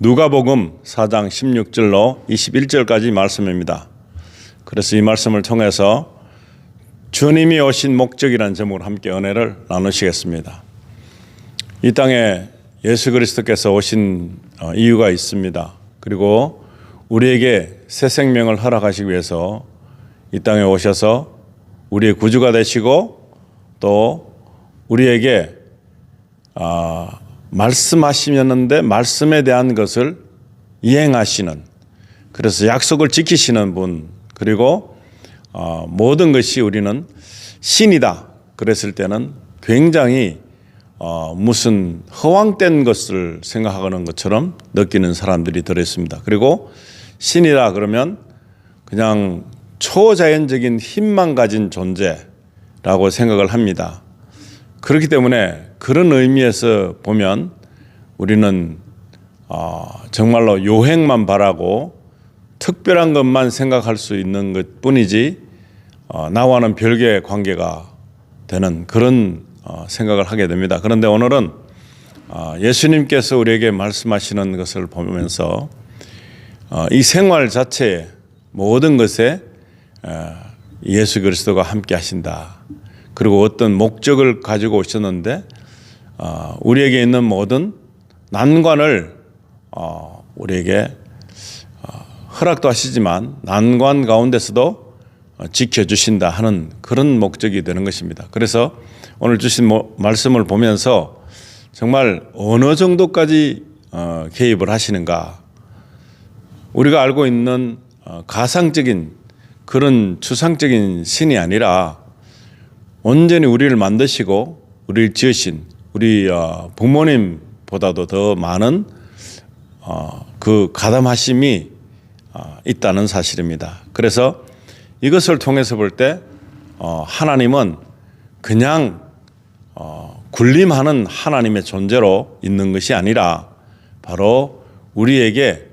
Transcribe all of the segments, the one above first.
누가복음 4장 16절로 21절까지 말씀입니다. 그래서 이 말씀을 통해서 주님이 오신 목적이라는 제목으로 함께 은혜를 나누시겠습니다. 이 땅에 예수 그리스도께서 오신 이유가 있습니다. 그리고 우리에게 새 생명을 허락하시기 위해서 이 땅에 오셔서 우리의 구주가 되시고 또 우리에게 말씀하시는데 말씀에 대한 것을 이행하시는, 그래서 약속을 지키시는 분, 그리고 모든 것이 우리는 신이다 그랬을 때는 굉장히 무슨 허황된 것을 생각하는 것처럼 느끼는 사람들이 들어있습니다. 그리고 신이다 그러면 그냥 초자연적인 힘만 가진 존재라고 생각을 합니다. 그렇기 때문에 그런 의미에서 보면 우리는 정말로 요행만 바라고 특별한 것만 생각할 수 있는 것 뿐이지 나와는 별개의 관계가 되는 그런 생각을 하게 됩니다. 그런데 오늘은 예수님께서 우리에게 말씀하시는 것을 보면서 이 생활 자체에 모든 것에 예수 그리스도가 함께 하신다. 그리고 어떤 목적을 가지고 오셨는데 우리에게 있는 모든 난관을 우리에게 허락도 하시지만 난관 가운데서도 지켜주신다 하는 그런 목적이 되는 것입니다. 그래서 오늘 주신 말씀을 보면서 정말 어느 정도까지 개입을 하시는가, 우리가 알고 있는 가상적인 그런 추상적인 신이 아니라 온전히 우리를 만드시고 우리를 지으신 우리 부모님보다도 더 많은 그 가담하심이 있다는 사실입니다. 그래서 이것을 통해서 볼 때 하나님은 그냥 군림하는 하나님의 존재로 있는 것이 아니라 바로 우리에게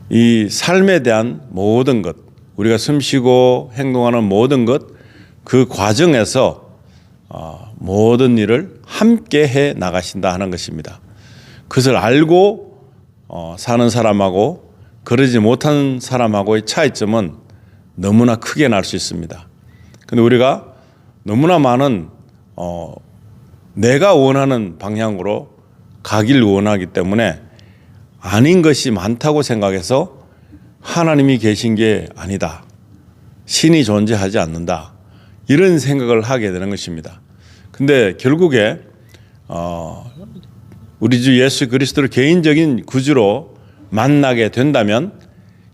이 삶에 대한 모든 것, 우리가 숨쉬고 행동하는 모든 것, 그 과정에서 모든 일을 함께 해 나가신다 하는 것입니다. 그것을 알고 사는 사람하고 그러지 못한 사람하고의 차이점은 너무나 크게 날 수 있습니다. 그런데 우리가 너무나 많은 내가 원하는 방향으로 가길 원하기 때문에 아닌 것이 많다고 생각해서 하나님이 계신 게 아니다, 신이 존재하지 않는다, 이런 생각을 하게 되는 것입니다. 근데 결국에 우리 주 예수 그리스도를 개인적인 구주로 만나게 된다면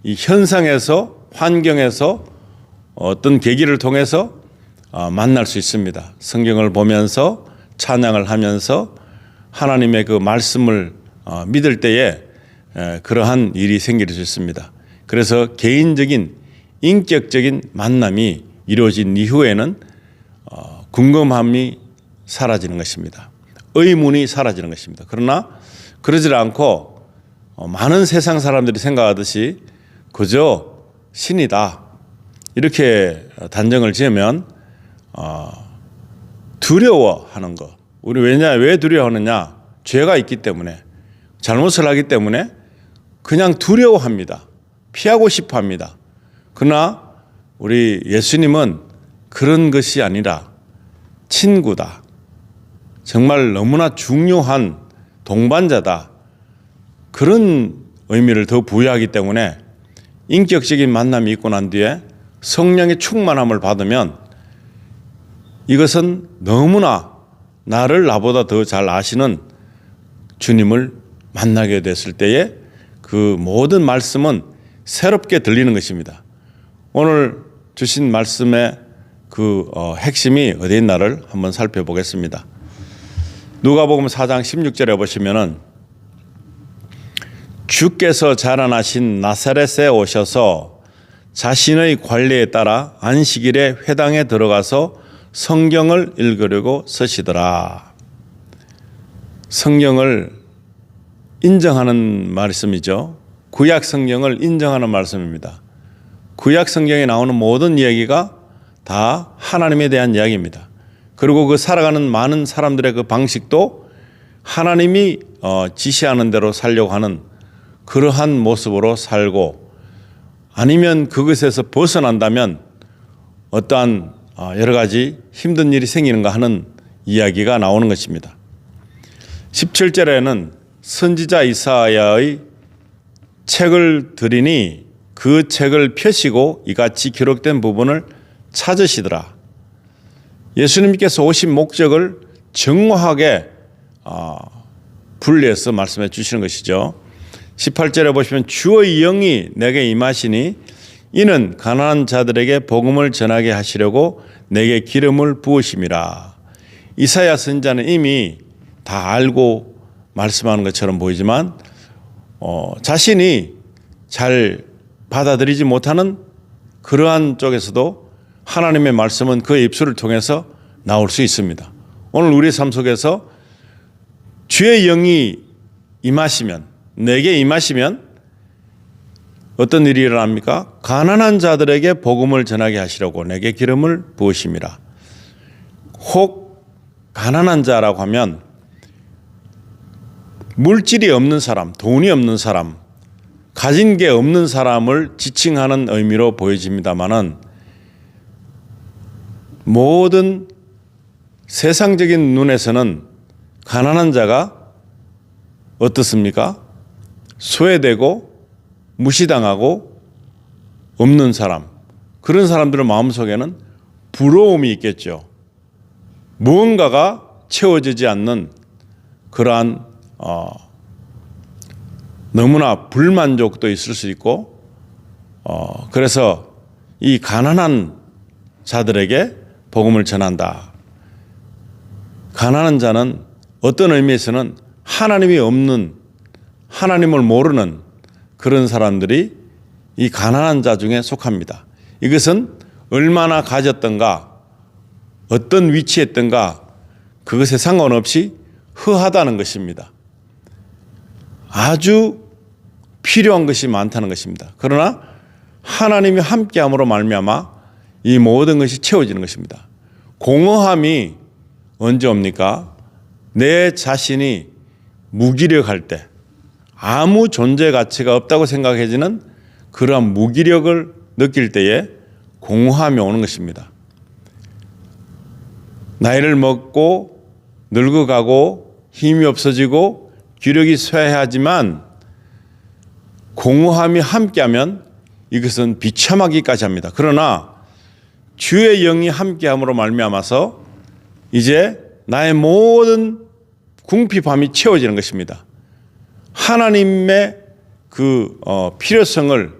이 현상에서, 환경에서 어떤 계기를 통해서 만날 수 있습니다. 성경을 보면서 찬양을 하면서 하나님의 그 말씀을 믿을 때에 그러한 일이 생길 수 있습니다. 그래서 개인적인 인격적인 만남이 이루어진 이후에는 궁금함이 사라지는 것입니다. 의문이 사라지는 것입니다. 그러나 그러지 않고 많은 세상 사람들이 생각하듯이 그저 신이다 이렇게 단정을 지으면 두려워하는 것. 우리 왜 두려워하느냐? 죄가 있기 때문에, 잘못을 하기 때문에 그냥 두려워합니다. 피하고 싶어 합니다. 그러나 우리 예수님은 그런 것이 아니라 친구다, 정말 너무나 중요한 동반자다, 그런 의미를 더 부여하기 때문에 인격적인 만남이 있고 난 뒤에 성령의 충만함을 받으면 이것은 너무나 나를 나보다 더 잘 아시는 주님을 만나게 됐을 때에 그 모든 말씀은 새롭게 들리는 것입니다. 오늘 주신 말씀의 그 핵심이 어디 있나를 한번 살펴보겠습니다. 누가복음 4장 16절에 보시면은 주께서 자라나신 나사렛에 오셔서 자신의 관례에 따라 안식일에 회당에 들어가서 성경을 읽으려고 서시더라. 성경을 인정하는 말씀이죠. 구약 성경을 인정하는 말씀입니다. 구약 성경에 나오는 모든 이야기가 다 하나님에 대한 이야기입니다. 그리고 그 살아가는 많은 사람들의 그 방식도 하나님이 지시하는 대로 살려고 하는 그러한 모습으로 살고, 아니면 그것에서 벗어난다면 어떠한 여러 가지 힘든 일이 생기는가 하는 이야기가 나오는 것입니다. 17절에는 선지자 이사야의 책을 드리니 그 책을 펴시고 이같이 기록된 부분을 찾으시더라. 예수님께서 오신 목적을 정확하게 분리해서 말씀해 주시는 것이죠. 18절에 보시면 주의 영이 내게 임하시니 이는 가난한 자들에게 복음을 전하게 하시려고 내게 기름을 부으심이라. 이사야 선지자는 이미 다 알고 말씀하는 것처럼 보이지만 자신이 잘 받아들이지 못하는 그러한 쪽에서도 하나님의 말씀은 그의 입술을 통해서 나올 수 있습니다. 오늘 우리의 삶 속에서 주의 영이 임하시면, 내게 임하시면 어떤 일이 일어납니까? 가난한 자들에게 복음을 전하게 하시려고 내게 기름을 부으심이라. 혹 가난한 자라고 하면 물질이 없는 사람, 돈이 없는 사람, 가진 게 없는 사람을 지칭하는 의미로 보여집니다마는, 모든 세상적인 눈에서는 가난한 자가 어떻습니까? 소외되고 무시당하고 없는 사람, 그런 사람들의 마음속에는 부러움이 있겠죠. 무언가가 채워지지 않는 그러한 너무나 불만족도 있을 수 있고, 그래서 이 가난한 자들에게 복음을 전한다. 가난한 자는 어떤 의미에서는 하나님이 없는, 하나님을 모르는 그런 사람들이 이 가난한 자 중에 속합니다. 이것은 얼마나 가졌던가, 어떤 위치에 있던가 그것에 상관없이 허하다는 것입니다. 아주 필요한 것이 많다는 것입니다. 그러나 하나님이 함께함으로 말미암아 이 모든 것이 채워지는 것입니다. 공허함이 언제 옵니까? 내 자신이 무기력할 때, 아무 존재 가치가 없다고 생각해지는 그러한 무기력을 느낄 때에 공허함이 오는 것입니다. 나이를 먹고 늙어가고 힘이 없어지고 기력이 쇠하지만 공허함이 함께하면 이것은 비참하기까지 합니다. 그러나 주의 영이 함께함으로 말미암아서 이제 나의 모든 궁핍함이 채워지는 것입니다. 하나님의 그 필요성을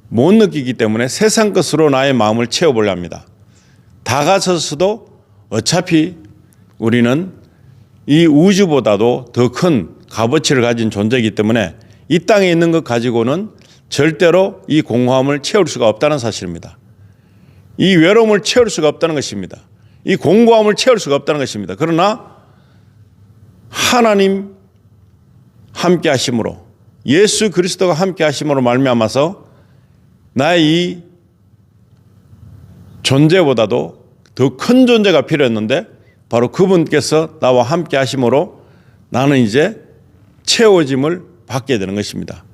못 느끼기 때문에 세상 것으로 나의 마음을 채워보려 합니다. 다가서서도 어차피 우리는 이 우주보다도 더 큰 값어치를 가진 존재이기 때문에 이 땅에 있는 것 가지고는 절대로 이 공허함을 채울 수가 없다는 사실입니다. 이 외로움을 채울 수가 없다는 것입니다. 이 공고함을 채울 수가 없다는 것입니다. 그러나 하나님 함께 하심으로, 예수 그리스도가 함께 하심으로 말미암아서 나의 이 존재보다도 더 큰 존재가 필요했는데 바로 그분께서 나와 함께 하심으로 나는 이제 채워짐을 받게 되는 것입니다.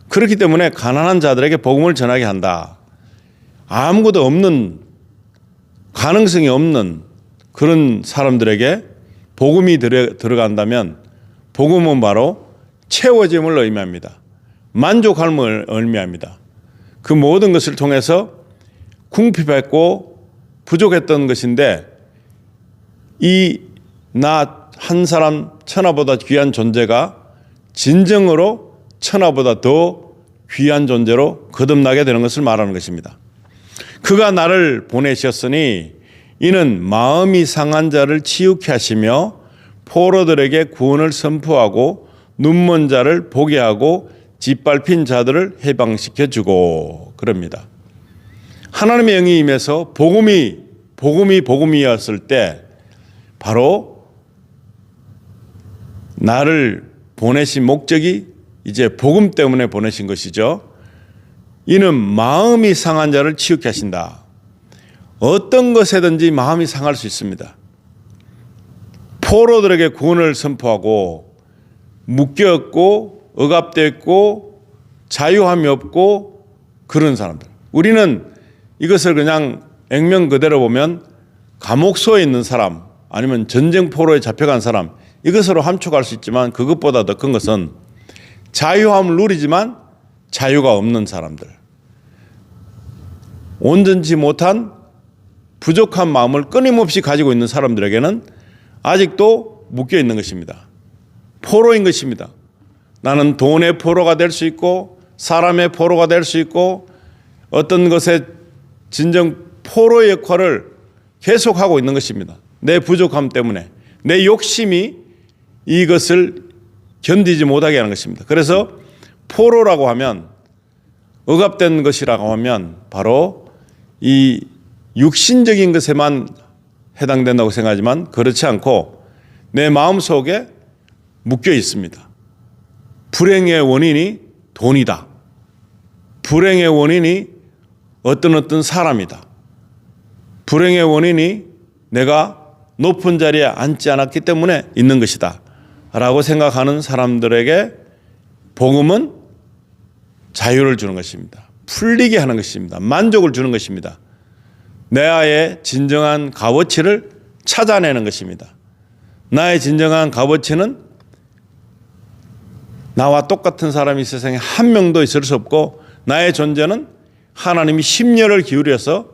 그렇기 때문에 가난한 자들에게 복음을 전하게 한다. 아무것도 없는, 가능성이 없는 그런 사람들에게 복음이 들어간다면 복음은 바로 채워짐을 의미합니다. 만족함을 의미합니다. 그 모든 것을 통해서 궁핍했고 부족했던 것인데 이 나 한 사람 천하보다 귀한 존재가 진정으로 천하보다 더 귀한 존재로 거듭나게 되는 것을 말하는 것입니다. 그가 나를 보내셨으니 이는 마음이 상한 자를 치유케 하시며 포로들에게 구원을 선포하고 눈먼 자를 보게 하고 짓밟힌 자들을 해방시켜 주고 그럽니다. 하나님의 영이 임해서 복음이었을 때 바로 나를 보내신 목적이 이제 복음 때문에 보내신 것이죠. 이는 마음이 상한 자를 치유케 하신다. 어떤 것에든지 마음이 상할 수 있습니다. 포로들에게 구원을 선포하고 묶여있고 억압되어 있고 자유함이 없고 그런 사람들. 우리는 이것을 그냥 액면 그대로 보면 감옥소에 있는 사람 아니면 전쟁 포로에 잡혀간 사람 이것으로 함축할 수 있지만 그것보다 더 큰 것은 자유함을 누리지만 자유가 없는 사람들. 온전치 못한 부족한 마음을 끊임없이 가지고 있는 사람들에게는 아직도 묶여 있는 것입니다. 포로인 것입니다. 나는 돈의 포로가 될 수 있고 사람의 포로가 될 수 있고 어떤 것의 진정 포로의 역할을 계속하고 있는 것입니다. 내 부족함 때문에 내 욕심이 이것을 견디지 못하게 하는 것입니다. 그래서 포로라고 하면 억압된 것이라고 하면 바로 이 육신적인 것에만 해당된다고 생각하지만 그렇지 않고 내 마음속에 묶여 있습니다. 불행의 원인이 돈이다. 불행의 원인이 어떤 사람이다. 불행의 원인이 내가 높은 자리에 앉지 않았기 때문에 있는 것이다 라고 생각하는 사람들에게 복음은 자유를 주는 것입니다. 풀리게 하는 것입니다. 만족을 주는 것입니다. 나의 진정한 값어치를 찾아내는 것입니다. 나의 진정한 값어치는 나와 똑같은 사람이 세상에 한 명도 있을 수 없고 나의 존재는 하나님이 심려를 기울여서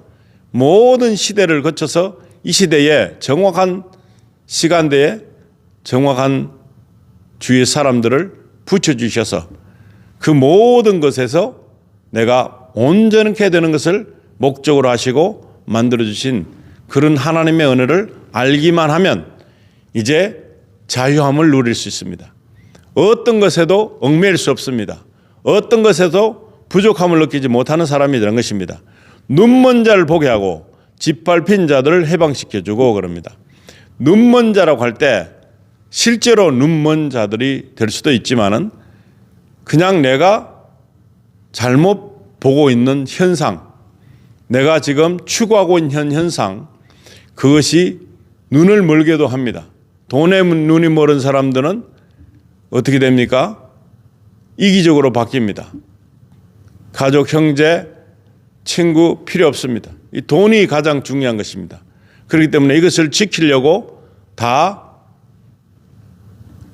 모든 시대를 거쳐서 이 시대에 정확한 시간대에 정확한 주위의 사람들을 붙여주셔서 그 모든 것에서 내가 온전케 되는 것을 목적으로 하시고 만들어주신 그런 하나님의 은혜를 알기만 하면 이제 자유함을 누릴 수 있습니다. 어떤 것에도 얽매일 수 없습니다. 어떤 것에도 부족함을 느끼지 못하는 사람이 되는 것입니다. 눈먼 자를 보게 하고 짓밟힌 자들을 해방시켜주고 그럽니다. 눈먼 자라고 할 때 실제로 눈먼 자들이 될 수도 있지만은 그냥 내가 잘못 보고 있는 현상, 내가 지금 추구하고 있는 현상, 그것이 눈을 멀게도 합니다. 돈에 눈이 멀은 사람들은 어떻게 됩니까? 이기적으로 바뀝니다. 가족, 형제, 친구 필요 없습니다. 이 돈이 가장 중요한 것입니다. 그렇기 때문에 이것을 지키려고 다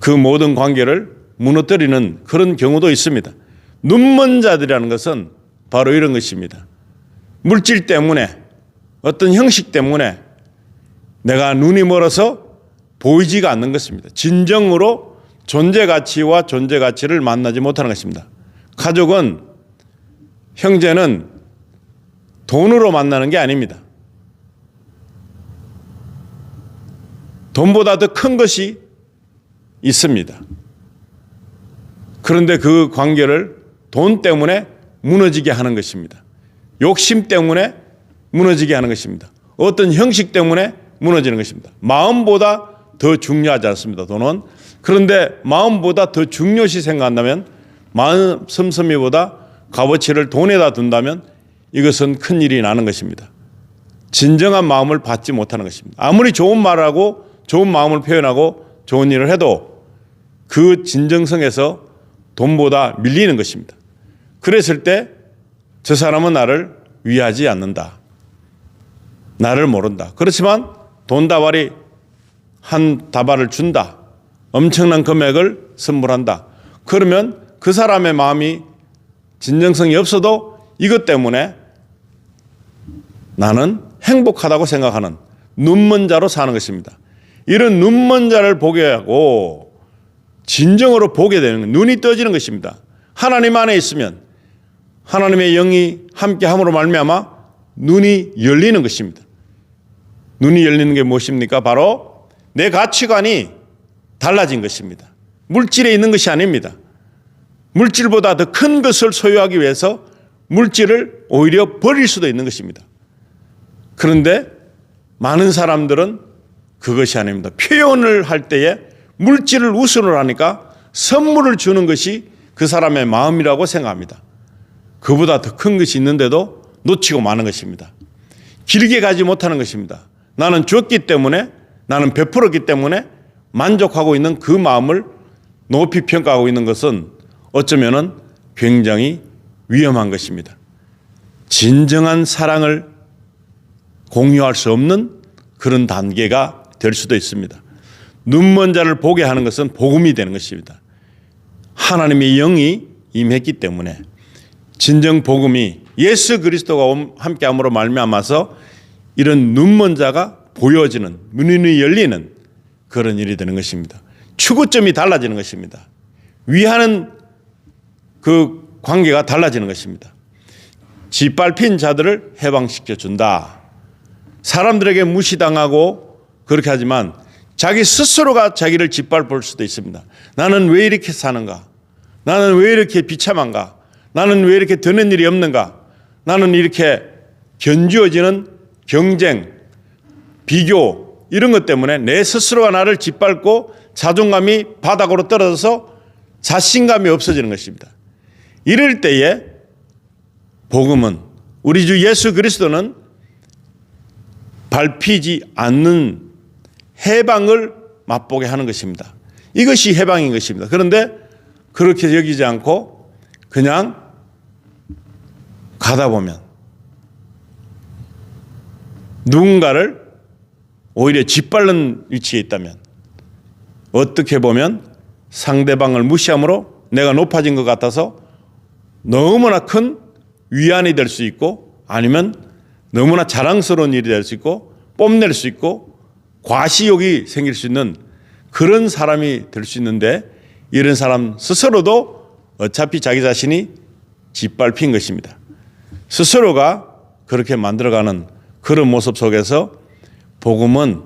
그 모든 관계를 무너뜨리는 그런 경우도 있습니다. 눈먼 자들이라는 것은 바로 이런 것입니다. 물질 때문에 어떤 형식 때문에 내가 눈이 멀어서 보이지가 않는 것입니다. 진정으로 존재 가치와 존재 가치를 만나지 못하는 것입니다. 가족은 형제는 돈으로 만나는 게 아닙니다. 돈보다 더 큰 것이 있습니다. 그런데 그 관계를 돈 때문에 무너지게 하는 것입니다. 욕심 때문에 무너지게 하는 것입니다. 어떤 형식 때문에 무너지는 것입니다. 마음보다 더 중요하지 않습니다. 돈은. 그런데 마음보다 더 중요시 생각한다면 마음 씀씀이보다 값어치를 돈에다 둔다면 이것은 큰일이 나는 것입니다. 진정한 마음을 받지 못하는 것입니다. 아무리 좋은 말을 하고 좋은 마음을 표현하고 좋은 일을 해도 그 진정성에서 돈보다 밀리는 것입니다. 그랬을 때 저 사람은 나를 위하지 않는다. 나를 모른다. 그렇지만 돈 다발이 한 다발을 준다. 엄청난 금액을 선물한다. 그러면 그 사람의 마음이 진정성이 없어도 이것 때문에 나는 행복하다고 생각하는 눈먼 자로 사는 것입니다. 이런 눈먼 자를 보게 하고 진정으로 보게 되는 것, 눈이 떠지는 것입니다. 하나님 안에 있으면 하나님의 영이 함께함으로 말미암아 눈이 열리는 것입니다. 눈이 열리는 게 무엇입니까? 바로 내 가치관이 달라진 것입니다. 물질에 있는 것이 아닙니다. 물질보다 더 큰 것을 소유하기 위해서 물질을 오히려 버릴 수도 있는 것입니다. 그런데 많은 사람들은 그것이 아닙니다. 표현을 할 때에 물질을 우선으로 하니까 선물을 주는 것이 그 사람의 마음이라고 생각합니다. 그보다 더 큰 것이 있는데도 놓치고 마는 것입니다. 길게 가지 못하는 것입니다. 나는 줬기 때문에, 나는 베풀었기 때문에 만족하고 있는 그 마음을 높이 평가하고 있는 것은 어쩌면은 굉장히 위험한 것입니다. 진정한 사랑을 공유할 수 없는 그런 단계가 될 수도 있습니다. 눈먼 자를 보게 하는 것은 복음이 되는 것입니다. 하나님의 영이 임했기 때문에 진정 복음이 예수 그리스도가 함께함으로 말미암아서 이런 눈먼 자가 보여지는, 눈이 열리는 그런 일이 되는 것입니다. 추구점이 달라지는 것입니다. 위하는 그 관계가 달라지는 것입니다. 짓밟힌 자들을 해방시켜 준다. 사람들에게 무시당하고 그렇게 하지만 자기 스스로가 자기를 짓밟을 수도 있습니다. 나는 왜 이렇게 사는가? 나는 왜 이렇게 비참한가? 나는 왜 이렇게 되는 일이 없는가? 나는 이렇게 견주어지는 경쟁, 비교 이런 것 때문에 내 스스로가 나를 짓밟고 자존감이 바닥으로 떨어져서 자신감이 없어지는 것입니다. 이럴 때에 복음은, 우리 주 예수 그리스도는 밟히지 않는 해방을 맛보게 하는 것입니다. 이것이 해방인 것입니다. 그런데 그렇게 여기지 않고 그냥 가다 보면 누군가를 오히려 짓밟는 위치에 있다면 어떻게 보면 상대방을 무시함으로 내가 높아진 것 같아서 너무나 큰 위안이 될 수 있고, 아니면 너무나 자랑스러운 일이 될 수 있고, 뽐낼 수 있고, 과시욕이 생길 수 있는 그런 사람이 될 수 있는데, 이런 사람 스스로도 어차피 자기 자신이 짓밟힌 것입니다. 스스로가 그렇게 만들어가는 그런 모습 속에서 복음은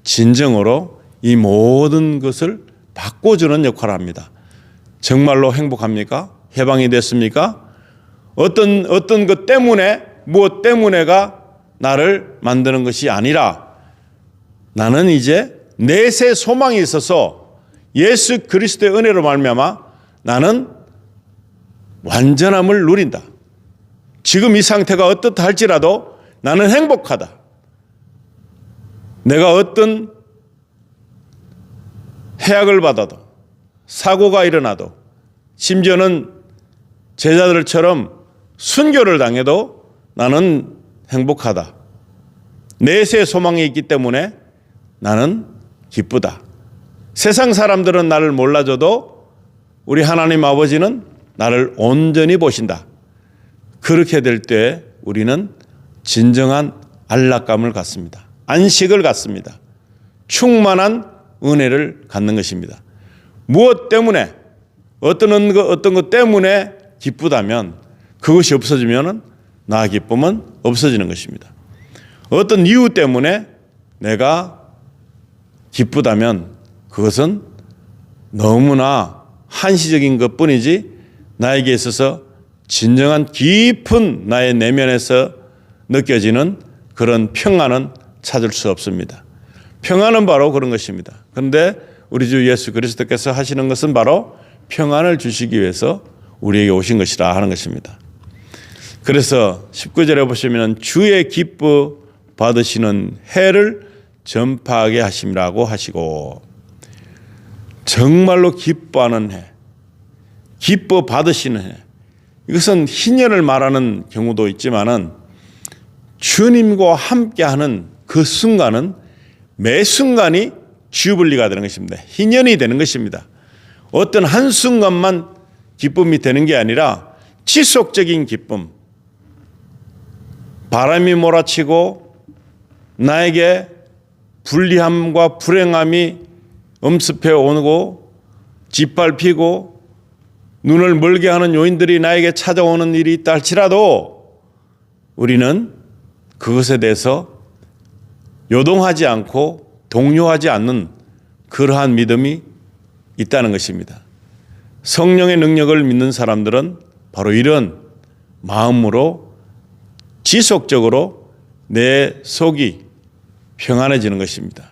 진정으로 이 모든 것을 바꿔주는 역할을 합니다. 정말로 행복합니까? 해방이 됐습니까? 어떤 것 때문에, 무엇 때문에가 나를 만드는 것이 아니라 나는 이제 내세 소망이 있어서 예수 그리스도의 은혜로 말미암아 나는 완전함을 누린다. 지금 이 상태가 어떻다 할지라도 나는 행복하다. 내가 어떤 해악을 받아도, 사고가 일어나도, 심지어는 제자들처럼 순교를 당해도 나는 행복하다. 내세 소망이 있기 때문에 나는 기쁘다. 세상 사람들은 나를 몰라줘도 우리 하나님 아버지는 나를 온전히 보신다. 그렇게 될 때 우리는 진정한 안락감을 갖습니다. 안식을 갖습니다. 충만한 은혜를 갖는 것입니다. 무엇 때문에, 어떤 것 때문에 기쁘다면 그것이 없어지면 나 기쁨은 없어지는 것입니다. 어떤 이유 때문에 내가 기쁘다면 그것은 너무나 한시적인 것뿐이지 나에게 있어서 진정한 깊은 나의 내면에서 느껴지는 그런 평안은 찾을 수 없습니다. 평안은 바로 그런 것입니다. 그런데 우리 주 예수 그리스도께서 하시는 것은 바로 평안을 주시기 위해서 우리에게 오신 것이라 하는 것입니다. 그래서 19절에 보시면 주의 기뻐 받으시는 해를 전파하게 하심이라고 하시고, 정말로 기뻐하는 해, 기뻐 받으시는 해, 이것은 희년을 말하는 경우도 있지만은 주님과 함께하는 그 순간은 매 순간이 주블리가 되는 것입니다. 희년이 되는 것입니다. 어떤 한순간만 기쁨이 되는 게 아니라 지속적인 기쁨, 바람이 몰아치고 나에게 불리함과 불행함이 엄습해 오고 짓밟히고 눈을 멀게 하는 요인들이 나에게 찾아오는 일이 있다 할지라도 우리는 그것에 대해서 요동하지 않고 동요하지 않는 그러한 믿음이 있다는 것입니다. 성령의 능력을 믿는 사람들은 바로 이런 마음으로 지속적으로 내 속이 평안해지는 것입니다.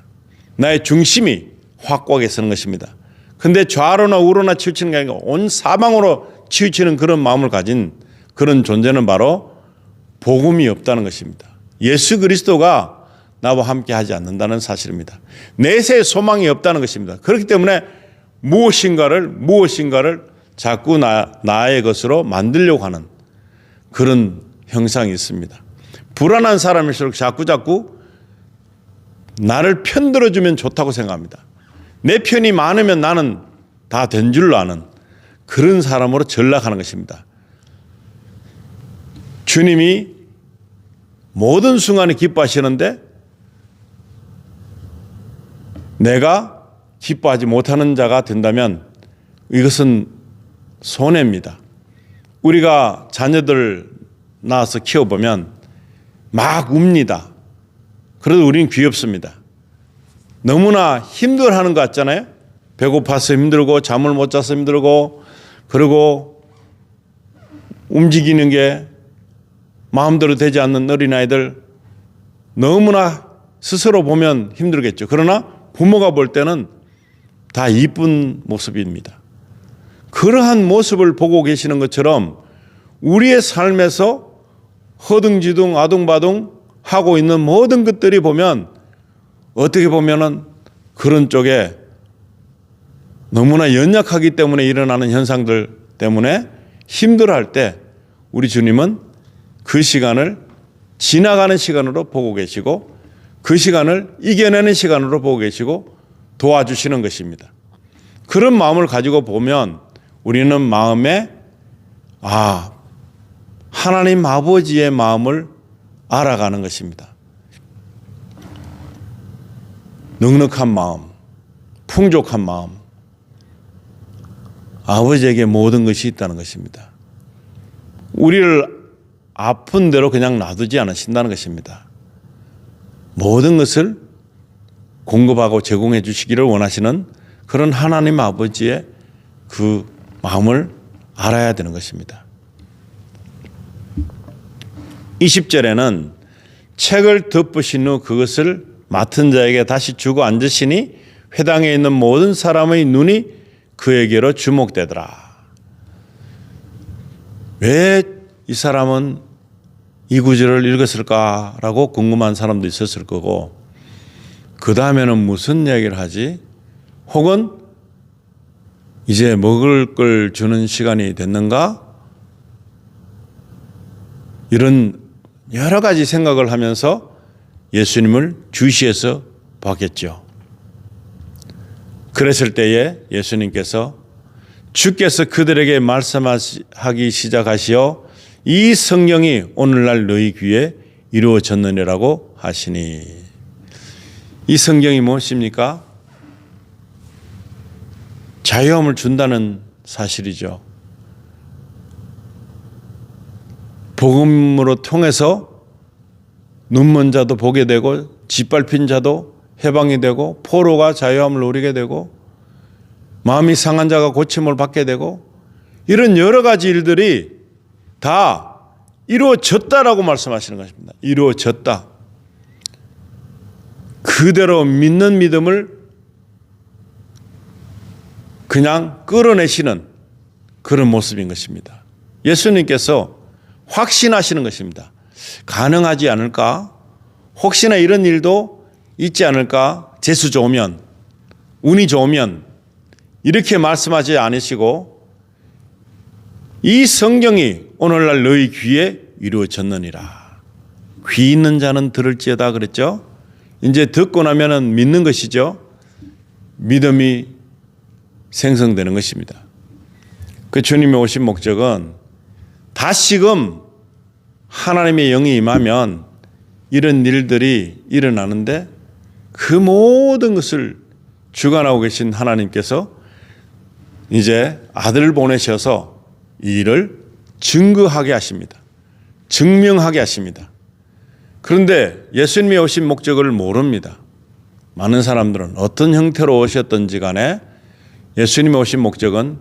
나의 중심이 확고하게 서는 것입니다. 그런데 좌로나 우로나 치우치는 게 아니라 온 사방으로 치우치는 그런 마음을 가진 그런 존재는 바로 복음이 없다는 것입니다. 예수 그리스도가 나와 함께 하지 않는다는 사실입니다. 내세에 소망이 없다는 것입니다. 그렇기 때문에 무엇인가를 자꾸 나의 것으로 만들려고 하는 그런 형상이 있습니다. 불안한 사람일수록 자꾸 나를 편들어주면 좋다고 생각합니다. 내 편이 많으면 나는 다 된 줄로 아는 그런 사람으로 전락하는 것입니다. 주님이 모든 순간에 기뻐하시는데 내가 기뻐하지 못하는 자가 된다면 이것은 손해입니다. 우리가 자녀들 낳아서 키워보면 막 웁니다. 그래도 우리는 귀엽습니다. 너무나 힘들어하는 것 같잖아요. 배고파서 힘들고 잠을 못 자서 힘들고 그리고 움직이는 게 마음대로 되지 않는 어린아이들 너무나 스스로 보면 힘들겠죠. 그러나 부모가 볼 때는 다 이쁜 모습입니다. 그러한 모습을 보고 계시는 것처럼 우리의 삶에서 허둥지둥 아둥바둥 하고 있는 모든 것들이 보면 어떻게 보면은 그런 쪽에 너무나 연약하기 때문에 일어나는 현상들 때문에 힘들어할 때 우리 주님은 그 시간을 지나가는 시간으로 보고 계시고 그 시간을 이겨내는 시간으로 보고 계시고 도와주시는 것입니다. 그런 마음을 가지고 보면 우리는 마음에 하나님 아버지의 마음을 알아가는 것입니다. 넉넉한 마음, 풍족한 마음, 아버지에게 모든 것이 있다는 것입니다. 우리를 아픈 대로 그냥 놔두지 않으신다는 것입니다. 모든 것을 공급하고 제공해 주시기를 원하시는 그런 하나님 아버지의 그 마음을 알아야 되는 것입니다. 20절에는 책을 덮으신 후 그것을 맡은 자에게 다시 주고 앉으시니 회당에 있는 모든 사람의 눈이 그에게로 주목되더라. 왜 이 사람은 이 구절을 읽었을까라고 궁금한 사람도 있었을 거고 그 다음에는 무슨 이야기를 하지? 혹은 이제 먹을 걸 주는 시간이 됐는가? 이런 여러 가지 생각을 하면서 예수님을 주시해서 봤겠죠. 그랬을 때에 예수님께서 주께서 그들에게 말씀하기 시작하시어 이 성경이 오늘날 너희 귀에 이루어졌느니라고 하시니 이 성경이 무엇입니까? 자유함을 준다는 사실이죠. 복음으로 통해서 눈먼 자도 보게 되고 짓밟힌 자도 해방이 되고 포로가 자유함을 누리게 되고 마음이 상한 자가 고침을 받게 되고 이런 여러 가지 일들이 다 이루어졌다라고 말씀하시는 것입니다. 이루어졌다. 그대로 믿는 믿음을 그냥 끌어내시는 그런 모습인 것입니다. 예수님께서 확신하시는 것입니다. 가능하지 않을까? 혹시나 이런 일도 있지 않을까? 재수 좋으면, 운이 좋으면 이렇게 말씀하지 않으시고 이 성경이 오늘날 너희 귀에 이루어졌느니라. 귀 있는 자는 들을지어다 그랬죠. 이제 듣고 나면은 믿는 것이죠. 믿음이 생성되는 것입니다. 그 주님이 오신 목적은 다시금 하나님의 영이 임하면 이런 일들이 일어나는데 그 모든 것을 주관하고 계신 하나님께서 이제 아들을 보내셔서 이 일을 증거하게 하십니다. 증명하게 하십니다. 그런데 예수님이 오신 목적을 모릅니다. 많은 사람들은 어떤 형태로 오셨든지 간에 예수님이 오신 목적은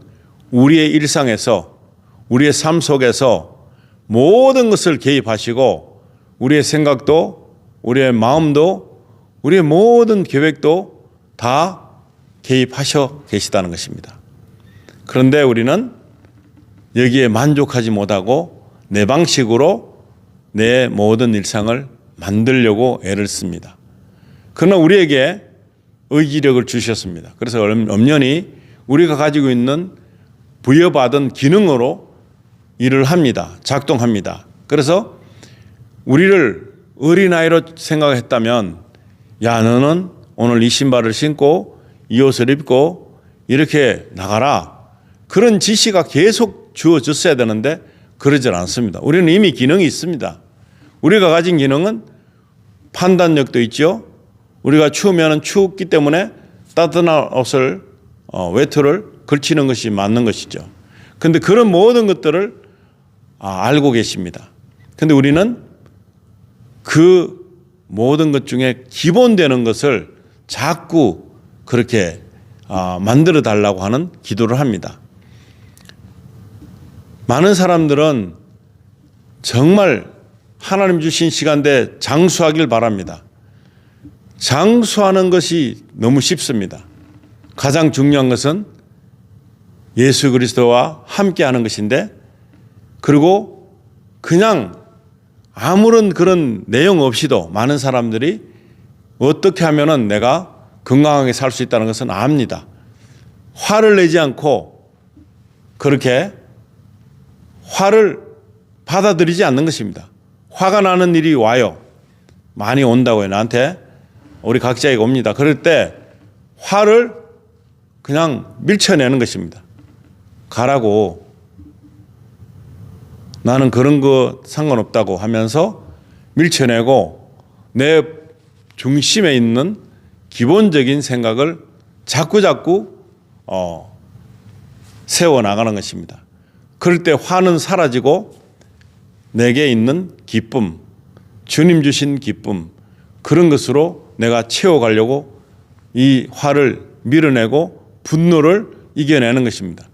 우리의 일상에서 우리의 삶 속에서 모든 것을 개입하시고 우리의 생각도 우리의 마음도 우리의 모든 계획도 다 개입하셔 계시다는 것입니다. 그런데 우리는 여기에 만족하지 못하고 내 방식으로 내 모든 일상을 만들려고 애를 씁니다. 그러나 우리에게 의지력을 주셨습니다. 그래서 엄연히 우리가 가지고 있는 부여받은 기능으로 일을 합니다. 작동합니다. 그래서 우리를 어린아이로 생각했다면 야, 너는 오늘 이 신발을 신고 이 옷을 입고 이렇게 나가라. 그런 지시가 계속 주어졌어야 되는데 그러질 않습니다. 우리는 이미 기능이 있습니다. 우리가 가진 기능은 판단력도 있죠. 우리가 추우면 춥기 때문에 따뜻한 옷을 외투를 걸치는 것이 맞는 것이죠. 그런데 그런 모든 것들을 알고 계십니다. 그런데 우리는 그 모든 것 중에 기본되는 것을 자꾸 그렇게 만들어 달라고 하는 기도를 합니다. 많은 사람들은 정말 하나님 주신 시간대 장수하길 바랍니다. 장수하는 것이 너무 쉽습니다. 가장 중요한 것은 예수 그리스도와 함께 하는 것인데, 그리고 그냥 아무런 그런 내용 없이도 많은 사람들이 어떻게 하면은 내가 건강하게 살 수 있다는 것은 압니다. 화를 내지 않고 그렇게 화를 받아들이지 않는 것입니다. 화가 나는 일이 와요. 많이 온다고요. 나한테 우리 각자에게 옵니다. 그럴 때 화를 그냥 밀쳐내는 것입니다. 가라고. 나는 그런 거 상관없다고 하면서 밀쳐내고 내 중심에 있는 기본적인 생각을 자꾸 세워나가는 것입니다. 그럴 때 화는 사라지고 내게 있는 기쁨, 주님 주신 기쁨, 그런 것으로 내가 채워가려고 이 화를 밀어내고 분노를 이겨내는 것입니다.